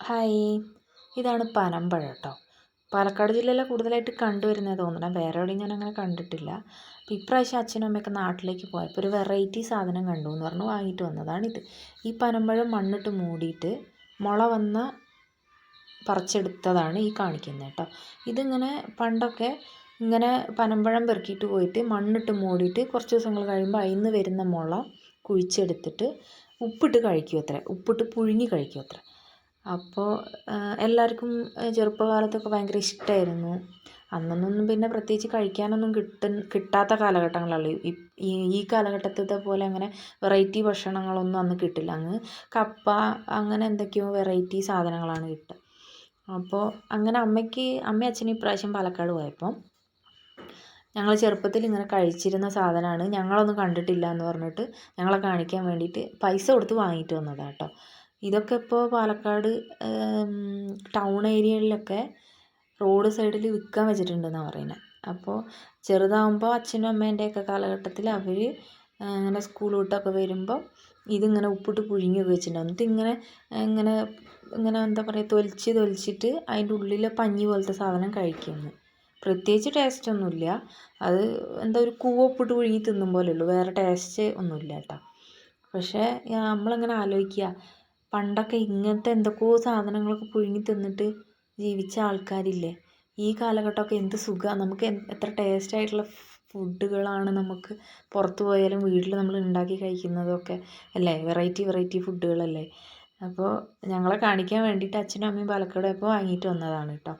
Hi, ഇതാണ് പനമ്പഴം കേട്ടോ. പാലക്കാട് ജില്ലയിലെ കൂടുതലായിട്ട് കണ്ടുവരുന്നത് തോന്നണം, വേറെ എവിടെയും ഞാൻ അങ്ങനെ കണ്ടിട്ടില്ല. അപ്പോൾ ഇപ്രാവശ്യം അച്ഛനും അമ്മയൊക്കെ നാട്ടിലേക്ക് പോയപ്പോൾ ഒരു വെറൈറ്റി സാധനം കണ്ടു എന്ന് പറഞ്ഞ് വാങ്ങിയിട്ട് വന്നതാണിത്. ഈ പനമ്പഴം മണ്ണിട്ട് മൂടിയിട്ട് മുള വന്ന പറിച്ചെടുത്തതാണ് ഈ കാണിക്കുന്നത് കേട്ടോ. ഇതിങ്ങനെ പണ്ടൊക്കെ ഇങ്ങനെ പനമ്പഴം പെറുക്കിയിട്ട് പോയിട്ട് മണ്ണിട്ട് മൂടിയിട്ട് കുറച്ച് ദിവസങ്ങൾ കഴിയുമ്പോൾ അതിൽ നിന്ന് വരുന്ന മുള കുഴിച്ചെടുത്തിട്ട് ഉപ്പിട്ട് കഴിക്കും അത്ര, ഉപ്പിട്ട് പുഴുങ്ങി കഴിക്കും അത്ര. അപ്പോൾ എല്ലാവർക്കും ചെറുപ്പകാലത്തൊക്കെ ഭയങ്കര ഇഷ്ടമായിരുന്നു. അന്നൊന്നും പിന്നെ പ്രത്യേകിച്ച് കഴിക്കാനൊന്നും കിട്ടാത്ത കാലഘട്ടങ്ങളല്ലേ. ഈ കാലഘട്ടത്തെ പോലെ അങ്ങനെ വെറൈറ്റി ഭക്ഷണങ്ങളൊന്നും അന്ന് കിട്ടില്ല. അന്ന് കപ്പ അങ്ങനെ എന്തൊക്കെയോ വെറൈറ്റി സാധനങ്ങളാണ് കിട്ടുക. അപ്പോൾ അങ്ങനെ അമ്മയും അച്ഛനും ഇപ്രാവശ്യം പാലക്കാട് പോയപ്പോൾ ഞങ്ങൾ ചെറുപ്പത്തിൽ ഇങ്ങനെ കഴിച്ചിരുന്ന സാധനമാണ്, ഞങ്ങളൊന്നും കണ്ടിട്ടില്ല എന്ന് പറഞ്ഞിട്ട് ഞങ്ങളെ കാണിക്കാൻ വേണ്ടിയിട്ട് പൈസ കൊടുത്ത് വാങ്ങിയിട്ട് വന്നതാണ് കേട്ടോ. ഇതൊക്കെ ഇപ്പോൾ പാലക്കാട് ടൗൺ ഏരിയകളിലൊക്കെ റോഡ് സൈഡിൽ വിൽക്കാൻ വെച്ചിട്ടുണ്ടെന്നാണ് പറയുന്നത്. അപ്പോൾ ചെറുതാകുമ്പോൾ അച്ഛനും അമ്മേൻ്റെയൊക്കെ കാലഘട്ടത്തിൽ അവർ ഇങ്ങനെ സ്കൂൾ വിട്ടൊക്കെ വരുമ്പോൾ ഇതിങ്ങനെ ഉപ്പിട്ട് പുഴുങ്ങിയൊക്കെ വെച്ചിട്ടുണ്ടാവും. എന്നിട്ട് ഇങ്ങനെ ഇങ്ങനെ ഇങ്ങനെ എന്താ പറയുക, തൊലിച്ചിട്ട് അതിൻ്റെ ഉള്ളിലെ പഞ്ഞി പോലത്തെ സാധനം കഴിക്കുന്നു. പ്രത്യേകിച്ച് ടേസ്റ്റൊന്നുമില്ല, അത് എന്താ ഒരു ഉപ്പിട്ട് പുഴുങ്ങി തിന്നും പോലെ ഉള്ളൂ, വേറെ ടേസ്റ്റ് ഒന്നുമില്ല കേട്ടോ. പക്ഷേ നമ്മളിങ്ങനെ ആലോചിക്കുക, പണ്ടൊക്കെ ഇങ്ങനത്തെ എന്തൊക്കെയോ സാധനങ്ങളൊക്കെ പുഴുങ്ങി തിന്നിട്ട് ജീവിച്ച ആൾക്കാരില്ലേ. ഈ കാലഘട്ടമൊക്കെ എന്ത് സുഖമാണ്, നമുക്ക് എത്ര ടേസ്റ്റ് ആയിട്ടുള്ള ഫുഡുകളാണ് നമുക്ക് പുറത്ത് പോയാലും വീട്ടിൽ നമ്മൾ ഉണ്ടാക്കി കഴിക്കുന്നതൊക്കെ അല്ലേ. വെറൈറ്റി ഫുഡുകളല്ലേ. അപ്പോൾ ഞങ്ങളെ കാണിക്കാൻ വേണ്ടിയിട്ട് അച്ഛനും അമ്മയും പാലക്കാട് പോയപ്പോൾ വാങ്ങിയിട്ട് വന്നതാണ് കേട്ടോ.